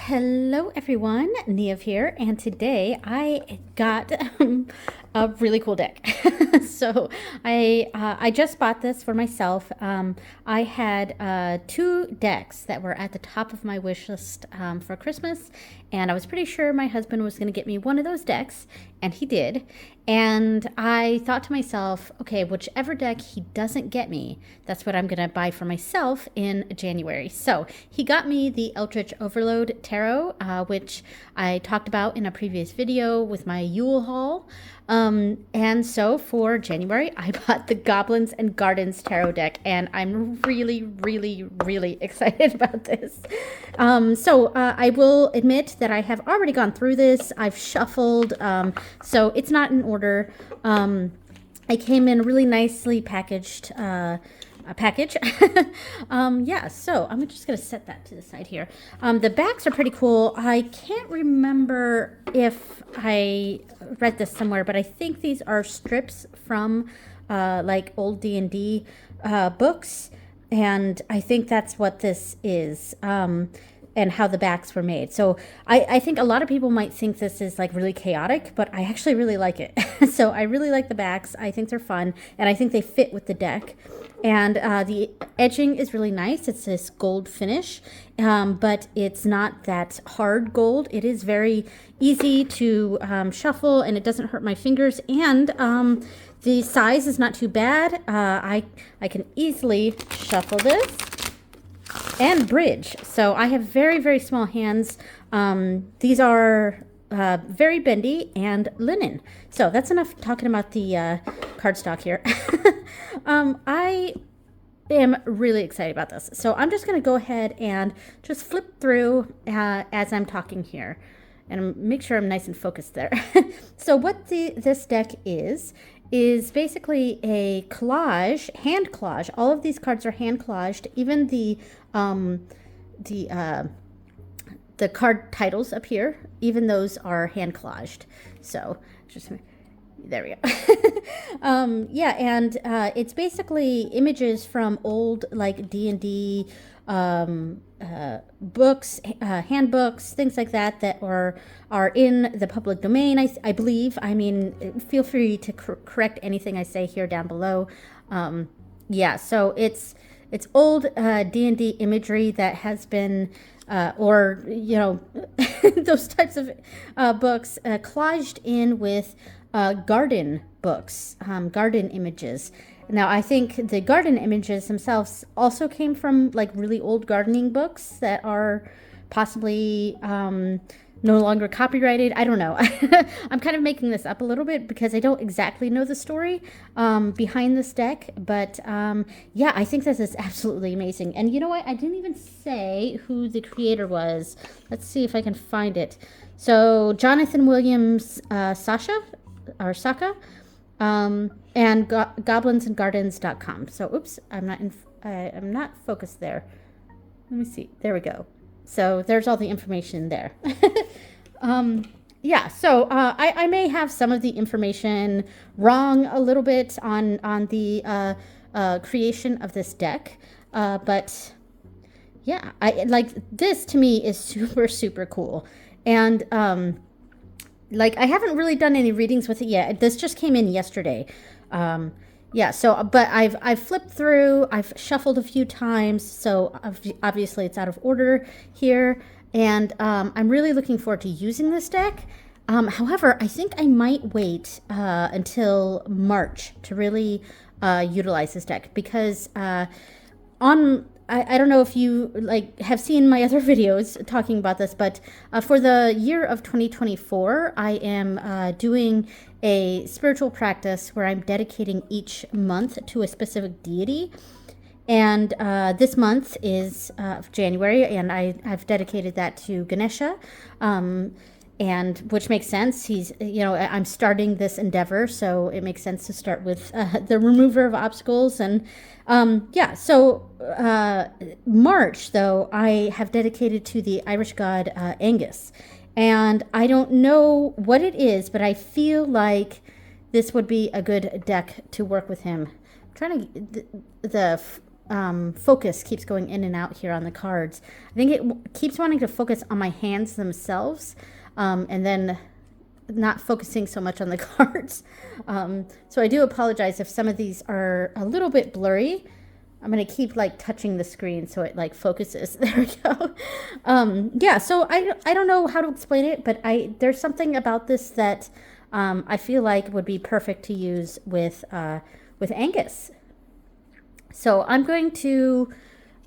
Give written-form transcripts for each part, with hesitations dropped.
Hello everyone, Nev here, and today I got a really cool deck. So I just bought this for myself. I had two decks that were at the top of my wish list for Christmas, and I was pretty sure my husband was going to get me one of those decks, and he did. And I thought to myself, okay, whichever deck he doesn't get me, that's what I'm going to buy for myself in January. So he got me the Eldritch Overload Tarot, which I talked about in a previous video with my Yule haul. And so for January, I bought the Goblins and Gardens Tarot deck, and I'm really, really, really excited about this. I will admit that I have already gone through this. I've shuffled, so it's not in order. I came in really nicely packaged, a package. So I'm just going to set that to the side here. The backs are pretty cool. I can't remember if I read this somewhere, but I think these are strips from like old D&D books, and I think that's what this is. And how the backs were made. So I think a lot of people might think this is like really chaotic, but I actually really like it. So I really like the backs. I think they're fun, and I think they fit with the deck. And the edging is really nice. It's this gold finish, but it's not that hard gold. It is very easy to shuffle, and it doesn't hurt my fingers. And the size is not too bad. I can easily shuffle this and bridge. So I have very, very small hands. These are very bendy and linen. So that's enough talking about the cardstock here. I am really excited about this. So I'm just going to go ahead and just flip through as I'm talking here, and make sure I'm nice and focused there. So what this deck is basically a collage, hand collage. All of these cards are hand collaged. Even the card titles up here, even those are hand collaged. So just there we go. It's basically images from old like D&D books, handbooks, things like that are in the public domain, I believe. I mean, feel free to correct anything I say here down below. So it's old D&D imagery that has been those types of books collaged in with garden books, garden images. Now, I think the garden images themselves also came from like really old gardening books that are possibly no longer copyrighted. I don't know. I'm kind of making this up a little bit because I don't exactly know the story behind this deck. But I think this is absolutely amazing. And you know what? I didn't even say who the creator was. Let's see if I can find it. So Jonathan Williams Saka. And goblinsandgardens.com. So, oops, I'm not focused there. Let me see. There we go. So there's all the information there. I may have some of the information wrong a little bit on the creation of this deck, but yeah, I like this. To me is super, super cool. And I haven't really done any readings with it yet. This just came in yesterday. But I've flipped through, I've shuffled a few times, so obviously it's out of order here, and I'm really looking forward to using this deck. However, I think I might wait until March to really utilize this deck, because I don't know if you have seen my other videos talking about this, but for the year of 2024, I am doing a spiritual practice where I'm dedicating each month to a specific deity. And this month is January, and I've dedicated that to Ganesha, and which makes sense. I'm starting this endeavor, so it makes sense to start with the remover of obstacles. And March, though, I have dedicated to the Irish god Angus. And I don't know what it is, but I feel like this would be a good deck to work with him. I'm trying to focus keeps going in and out here on the cards. I think it keeps wanting to focus on my hands themselves, and then not focusing so much on the cards. So I do apologize if some of these are a little bit blurry. I'm going to keep like touching the screen so it like focuses. There we go. Yeah, so I don't know how to explain it, but there's something about this that I feel like would be perfect to use with Angus. So I'm going to,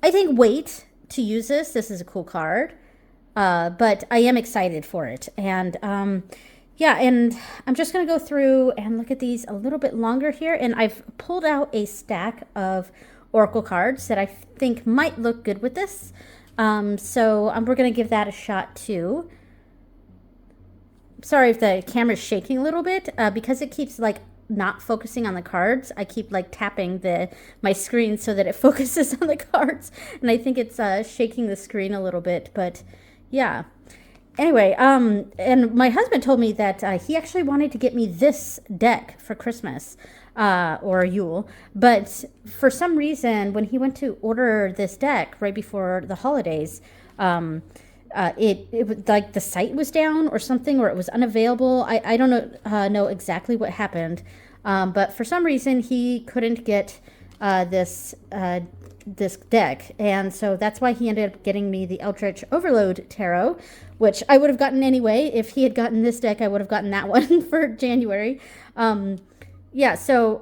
I think, wait to use this. This is a cool card, but I am excited for it. And yeah, and I'm just going to go through and look at these a little bit longer here. And I've pulled out a stack of Oracle cards that I think might look good with this. So we're going to give that a shot too. Sorry if the camera's shaking a little bit, because it keeps like not focusing on the cards. I keep like tapping my screen so that it focuses on the cards, and I think it's shaking the screen a little bit, but yeah. Anyway, and my husband told me that he actually wanted to get me this deck for Christmas, or Yule, but for some reason when he went to order this deck right before the holidays, it was like the site was down or something, or it was unavailable. I don't know exactly what happened, but for some reason he couldn't get this deck, and so that's why he ended up getting me the Eldritch Overload Tarot, which I would have gotten anyway. If he had gotten this deck, I would have gotten that one for January. Yeah, so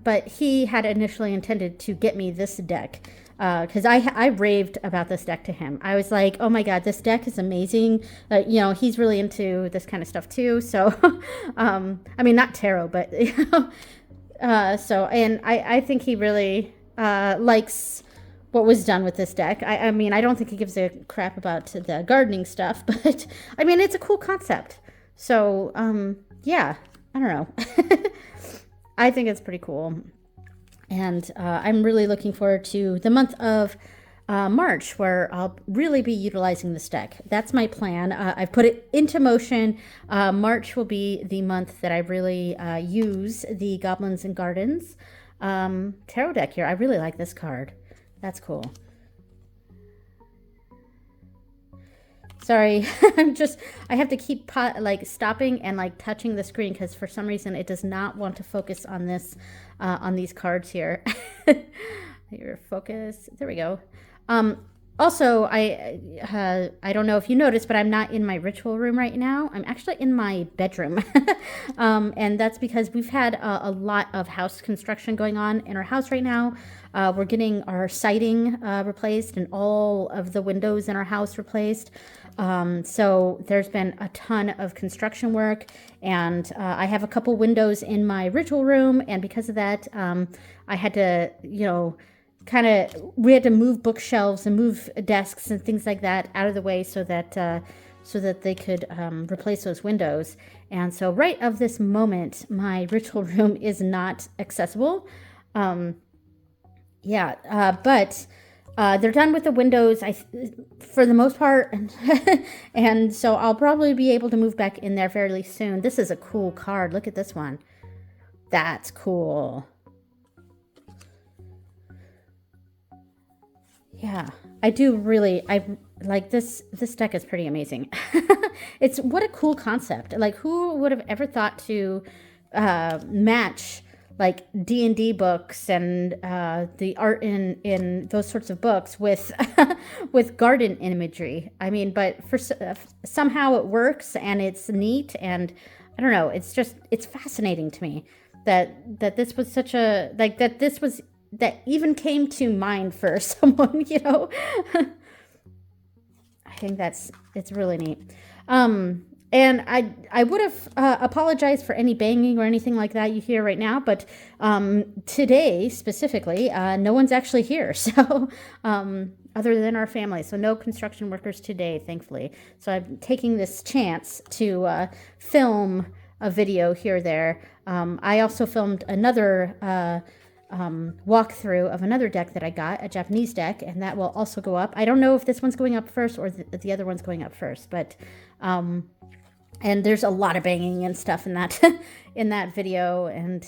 but he had initially intended to get me this deck, because I raved about this deck to him. I was like, oh my God, this deck is amazing. You know, he's really into this kind of stuff too. So, I mean, not tarot, but, you know, so, and I think he really likes what was done with this deck. I mean, I don't think he gives a crap about the gardening stuff, but I mean, it's a cool concept. So, yeah, I don't know. I think it's pretty cool. And I'm really looking forward to the month of March, where I'll really be utilizing this deck. That's my plan. I've put it into motion. March will be the month that I really use the Goblins and Gardens tarot deck here. I really like this card. That's cool. Sorry, I have to keep like stopping and like touching the screen because for some reason it does not want to focus on this, on these cards here. Here, focus. There we go. Also, I don't know if you noticed, but I'm not in my ritual room right now. I'm actually in my bedroom. And that's because we've had a lot of house construction going on in our house right now. We're getting our siding replaced and all of the windows in our house replaced. So there's been a ton of construction work, and I have a couple windows in my ritual room, and because of that, I had to, you know, we had to move bookshelves and move desks and things like that out of the way so that they could replace those windows. And so right of this moment, my ritual room is not accessible. But they're done with the windows, for the most part, and so I'll probably be able to move back in there fairly soon. This is a cool card. Look at this one. That's cool. Yeah, I like this. This deck is pretty amazing. What a cool concept. Like, who would have ever thought to match like D&D books and the art in those sorts of books with with garden imagery. I mean, but somehow it works and it's neat, and I don't know. It's fascinating to me that this was such a that even came to mind for someone, you know. I think it's really neat. And I would have apologized for any banging or anything like that you hear right now, but today specifically, no one's actually here, so other than our family, so no construction workers today, thankfully. So I'm taking this chance to film a video here or there. I also filmed another walkthrough of another deck that I got, a Japanese deck, and that will also go up. I don't know if this one's going up first or the other one's going up first, but and there's a lot of banging and stuff in that in that video, and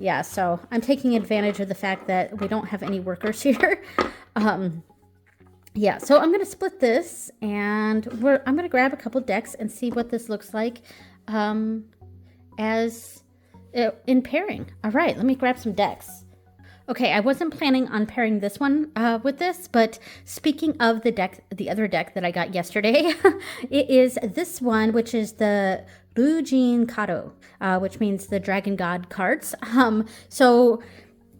Yeah, so I'm taking advantage of the fact that we don't have any workers here. Yeah, so I'm going to split this, and I'm going to grab a couple decks and see what this looks like as in pairing. All right, let me grab some decks. Okay, I wasn't planning on pairing this one with this, but speaking of the other deck that I got yesterday, it is this one, which is the Rujin Kado, which means the Dragon God cards. So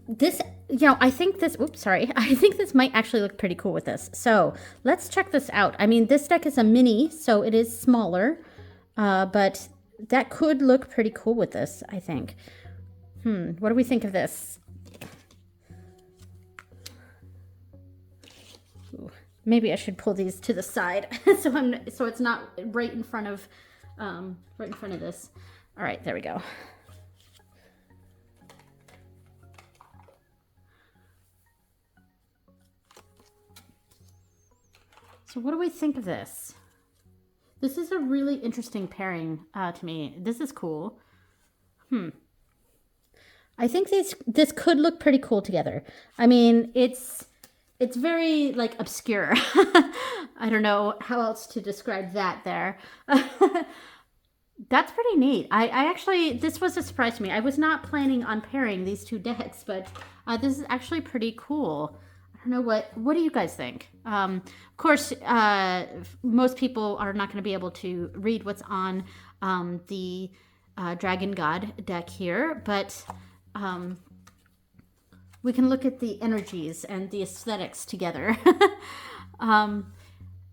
this, I think this, I think this might actually look pretty cool with this. So let's check this out. I mean, this deck is a mini, so it is smaller, but that could look pretty cool with this, I think. What do we think of this? Maybe I should pull these to the side so it's not right in front of this. All right, there we go. So what do we think of this? This is a really interesting pairing to me. This is cool. I think this could look pretty cool together. I mean, it's very like obscure. I don't know how else to describe that there. That's pretty neat. I actually, this was a surprise to me. I was not planning on pairing these two decks, but this is actually pretty cool. I don't know, what do you guys think? Of course, most people are not going to be able to read what's on the Dragon God deck here, but we can look at the energies and the aesthetics together.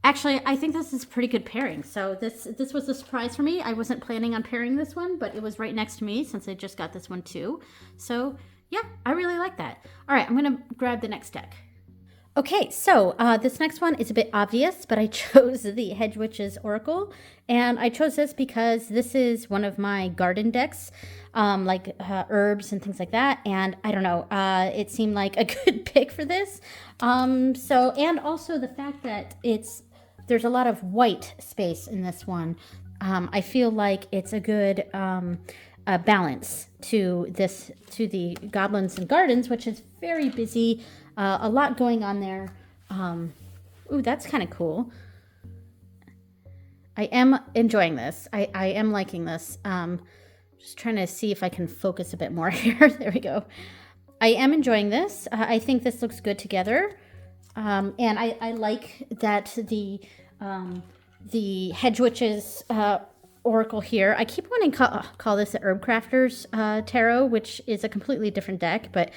Actually, I think this is a pretty good pairing. So this was a surprise for me. I wasn't planning on pairing this one, but it was right next to me since I just got this one too. So yeah, I really like that. All right, I'm gonna grab the next deck. Okay, so this next one is a bit obvious, but I chose the Hedge Witch's Oracle, and I chose this because this is one of my garden decks, like herbs and things like that, and I don't know, it seemed like a good pick for this. And also the fact that there's a lot of white space in this one. I feel like it's a good balance to the Goblins and Gardens, which is very busy. A lot going on there. Ooh, that's kind of cool. I am enjoying this. I am liking this. Just trying to see if I can focus a bit more here. There we go. I am enjoying this. I think this looks good together. And I like that the Hedge Witch's Oracle here. I keep wanting to call this the Herb Crafters Tarot, which is a completely different deck, but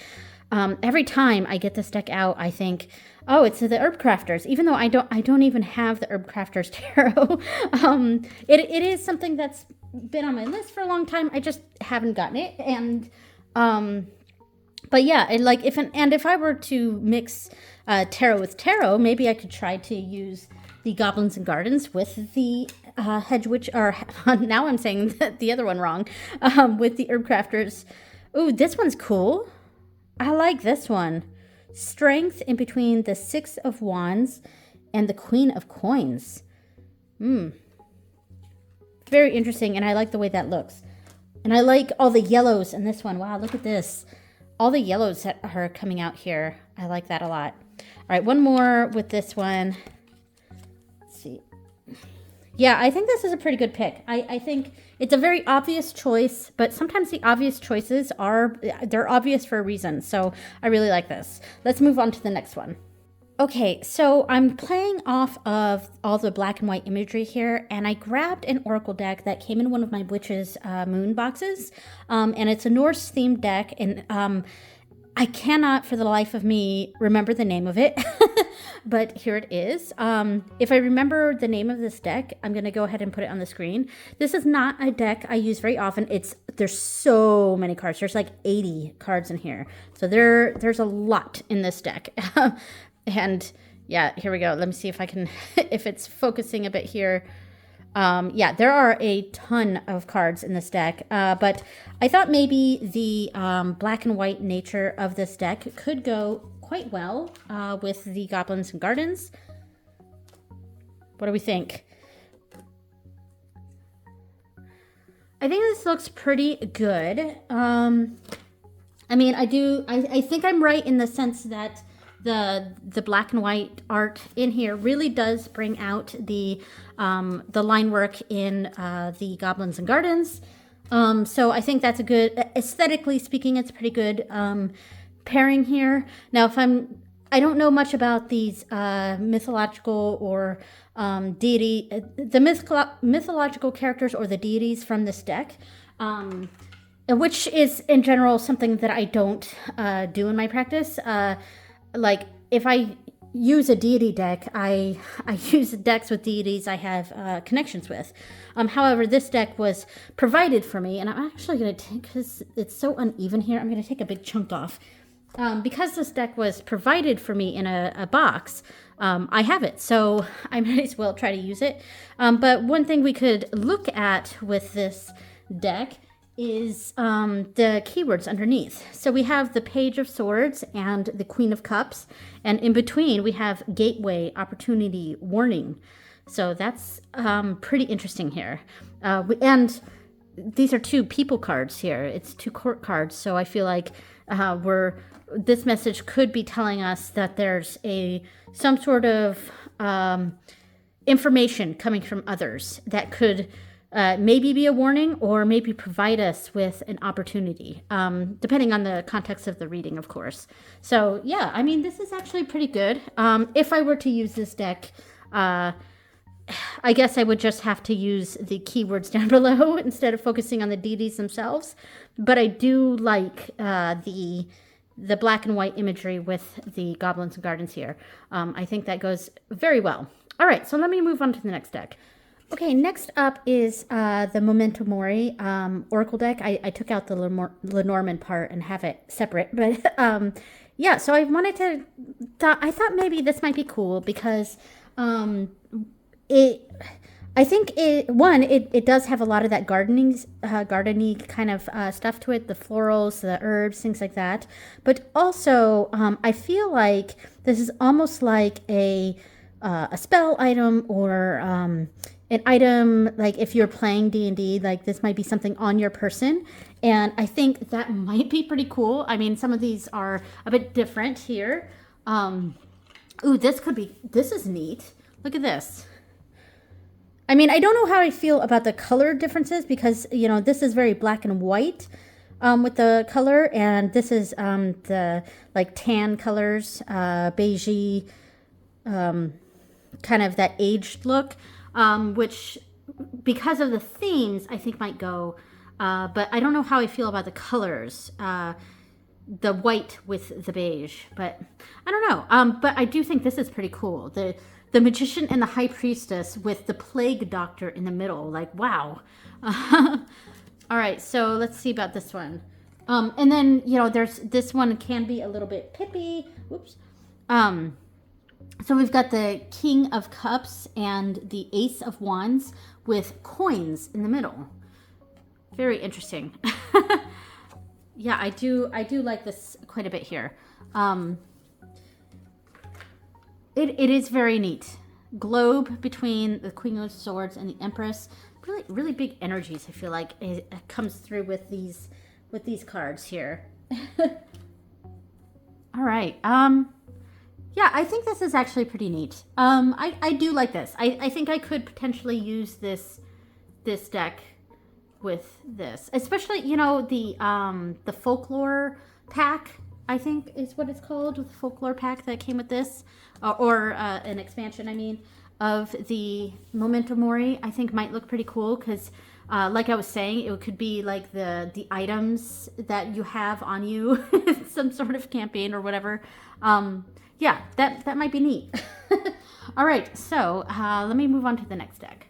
every time I get this deck out, I think, oh, it's the Herb Crafters, even though I don't even have the Herb Crafters Tarot. It is something that's been on my list for a long time. I just haven't gotten it, and but yeah, if I were to mix tarot with tarot, maybe I could try to use the Goblins and Gardens with the Hedge Witch, or now I'm saying the other one wrong, with the Herb Crafters. Ooh, this one's cool. I like this one. Strength in between the Six of Wands and the Queen of Coins. Very interesting, and I like the way that looks. And I like all the yellows in this one. Wow, look at this. All the yellows that are coming out here. I like that a lot. All right, one more with this one. Let's see. Yeah, I think this is a pretty good pick. I think it's a very obvious choice, but sometimes the obvious choices they're obvious for a reason. So I really like this. Let's move on to the next one. Okay, so I'm playing off of all the black and white imagery here, and I grabbed an Oracle deck that came in one of my Witch's Moon boxes, and it's a Norse-themed deck, and I cannot, for the life of me, remember the name of it, but here it is. If I remember the name of this deck, I'm going to go ahead and put it on the screen. This is not a deck I use very often. There's so many cards. There's like 80 cards in here, so there's a lot in this deck. And yeah, here we go. Let me see if I can, if it's focusing a bit here. Yeah, there are a ton of cards in this deck, but I thought maybe the black and white nature of this deck could go quite well with the Goblins and Gardens. What do we think? I think this looks pretty good. I mean, I think I'm right in the sense that the black and white art in here really does bring out the line work in the Goblins and Gardens. So I think that's a good, aesthetically speaking, it's a pretty good pairing here. Now, I don't know much about these mythological or mythological characters or the deities from this deck. Which is in general something that I don't do in my practice. Like if I use a deity deck, I use decks with deities I have connections with. However, this deck was provided for me, and I'm actually going to take, because it's so uneven here, I'm going to take a big chunk off. Because this deck was provided for me in a box, I have it, so I might as well try to use it. But one thing we could look at with this deck is the keywords underneath. So we have the Page of Swords and the Queen of Cups, and in between we have Gateway, Opportunity, Warning. So that's pretty interesting here. And these are two people cards here. It's two court cards, so I feel like this message could be telling us that there's some sort of information coming from others that could maybe be a warning or maybe provide us with an opportunity, depending on the context of the reading, of course. So yeah, I mean, this is actually pretty good. If I were to use this deck, I guess I would just have to use the keywords down below instead of focusing on the deities themselves. But I do like the black and white imagery with the Goblins and Gardens here. I think that goes very well. All right, so let me move on to the next deck. Okay, next up is the Memento Mori Oracle deck. I took out the Lenormand part and have it separate. But yeah, so I wanted to... I thought maybe this might be cool because it does have a lot of that gardening kind of stuff to it, the florals, the herbs, things like that. But also, I feel like this is almost like a spell item or an item, like if you're playing D&D, like this might be something on your person. And I think that might be pretty cool. I mean, some of these are a bit different here. Ooh, this is neat. Look at this. I mean, I don't know how I feel about the color differences because, you know, this is very black and white with the color. And this is the like tan colors, beigey, kind of that aged look, which because of the themes, I think might go. But I don't know how I feel about the colors, the white with the beige. But I don't know. But I do think this is pretty cool. The Magician and the High Priestess with the Plague Doctor in the middle. Like, wow. All right, so let's see about this one. And then, you know, this one can be a little bit pippy. Whoops. So we've got the King of Cups and the Ace of Wands with coins in the middle. Very interesting. Yeah, I do like this quite a bit here. It is very neat. Globe between the Queen of Swords and the Empress. Really, really big energies, I feel like it comes through with these cards here. All right. Yeah, I think this is actually pretty neat. I do like this. I think I could potentially use this deck with this, especially, you know, the folklore pack, I think is what it's called, the folklore pack that came with this, or an expansion, I mean, of the Memento Mori. I think might look pretty cool because, like I was saying, it could be like the items that you have on you, some sort of campaign or whatever. Yeah, that might be neat. All right, so let me move on to the next deck.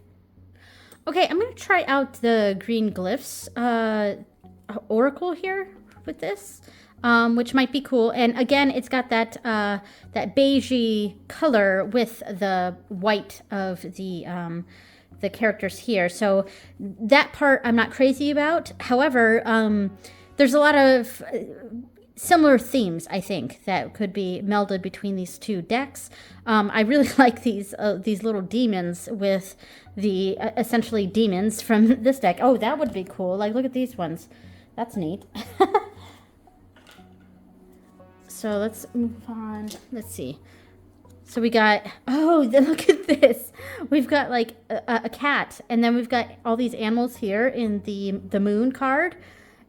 Okay, I'm going to try out the Green Glyphs Oracle here with this, which might be cool. And again, it's got that beigey color with the white of the characters here. So that part I'm not crazy about. However, there's a lot of similar themes, I think, that could be melded between these two decks. I really like these little demons with the essentially demons from this deck. Oh, that would be cool. Like, look at these ones. That's neat. So let's move on. Let's see. So we got, oh, look at this. We've got like a cat, and then we've got all these animals here in the moon card,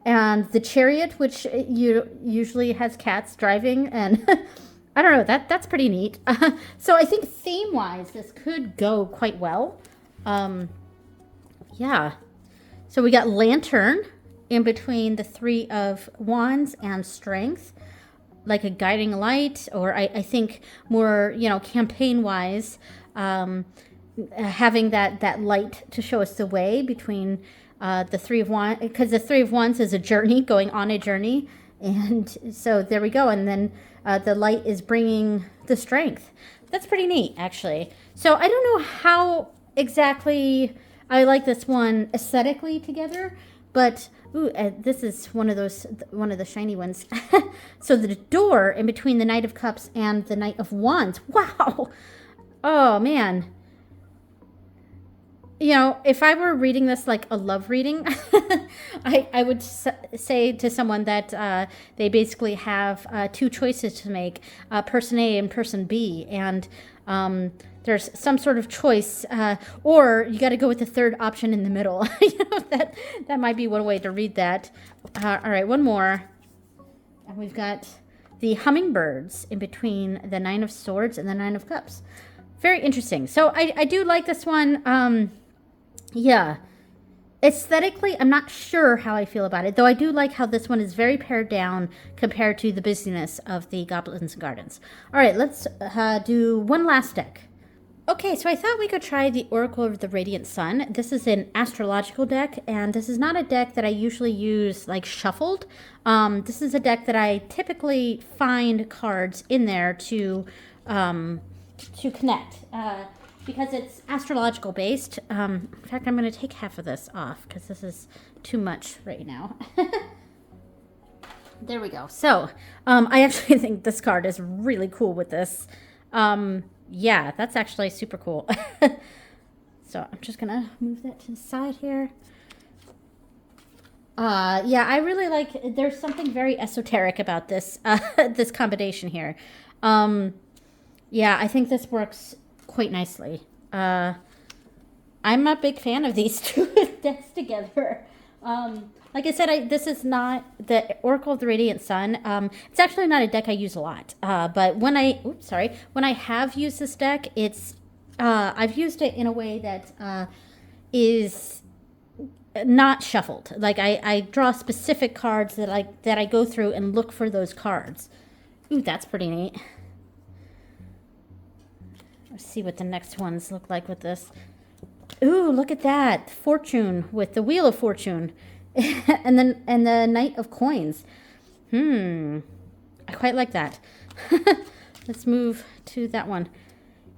and the chariot, which usually has cats driving, and I don't know, that's pretty neat. So I think theme-wise, this could go quite well. Yeah. So we got lantern in between the Three of Wands and strength, like a guiding light, or I think more, campaign wise, having that light to show us the way between the Three of Wands, because the Three of Wands is a journey, going on a journey. And so there we go. And then the light is bringing the strength. That's pretty neat, actually. So I don't know how exactly I like this one aesthetically together, but ooh, this is one of the shiny ones. So the door in between the Knight of Cups and the Knight of Wands. Wow. Oh, man. If I were reading this like a love reading, I would say to someone that they basically have two choices to make, person A and person B. And there's some sort of choice, or you got to go with the third option in the middle. That might be one way to read that. All right, one more. And we've got the hummingbirds in between the Nine of Swords and the Nine of Cups. Very interesting. So I do like this one. Yeah. Aesthetically, I'm not sure how I feel about it, though I do like how this one is very pared down compared to the busyness of the Goblins and Gardens. All right, let's do one last deck. Okay, so I thought we could try the Oracle of the Radiant Sun. This is an astrological deck, and this is not a deck that I usually use like shuffled. This is a deck that I typically find cards in there to connect, because it's astrological based. In fact, I'm going to take half of this off because this is too much right now. There we go. So I actually think this card is really cool with this. Yeah, that's actually super cool. So I'm just going to move that to the side here. Yeah, I really like, there's something very esoteric about this, this combination here. Yeah, I think this works quite nicely. I'm a big fan of these two decks together. Like I said, this is not the Oracle of the Radiant Sun. It's actually not a deck I use a lot. But when I have used this deck, I've used it in a way that is not shuffled. Like I draw specific cards that I go through and look for those cards. Ooh, that's pretty neat. Let's see what the next ones look like with this. Ooh, look at that. Fortune with the Wheel of Fortune. and the Knight of Coins. I quite like that. Let's move to that one.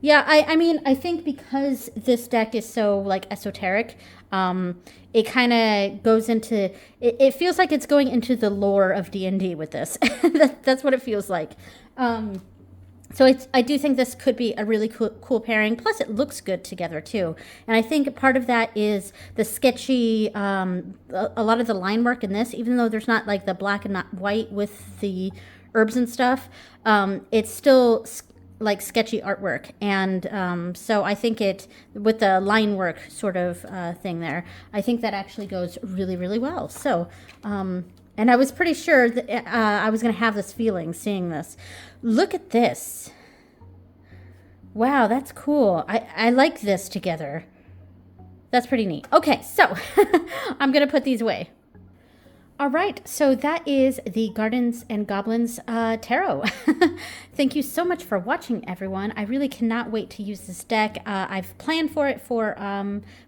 Yeah, I mean, I think because this deck is so like esoteric, it kind of goes into, it feels like it's going into the lore of D&D with this. That's what it feels like. So I do think this could be a really cool pairing. Plus, it looks good together, too. And I think part of that is the sketchy, a lot of the line work in this, even though there's not like the black and not white with the herbs and stuff, it's still like sketchy artwork. And so I think with the line work sort of thing there, I think that actually goes really, really well. So, and I was pretty sure that I was going to have this feeling seeing this. Look at this. Wow, that's cool. I like this together. That's pretty neat. Okay, so I'm going to put these away. All right, so that is the Gardens and Goblins Tarot. Thank you so much for watching, everyone. I really cannot wait to use this deck. I've planned for it for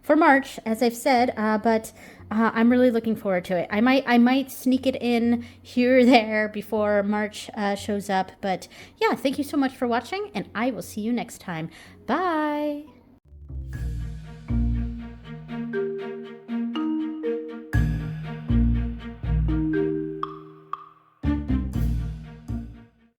March, as I've said, but I'm really looking forward to it. I might sneak it in here or there before March shows up. But yeah, thank you so much for watching, and I will see you next time. Bye.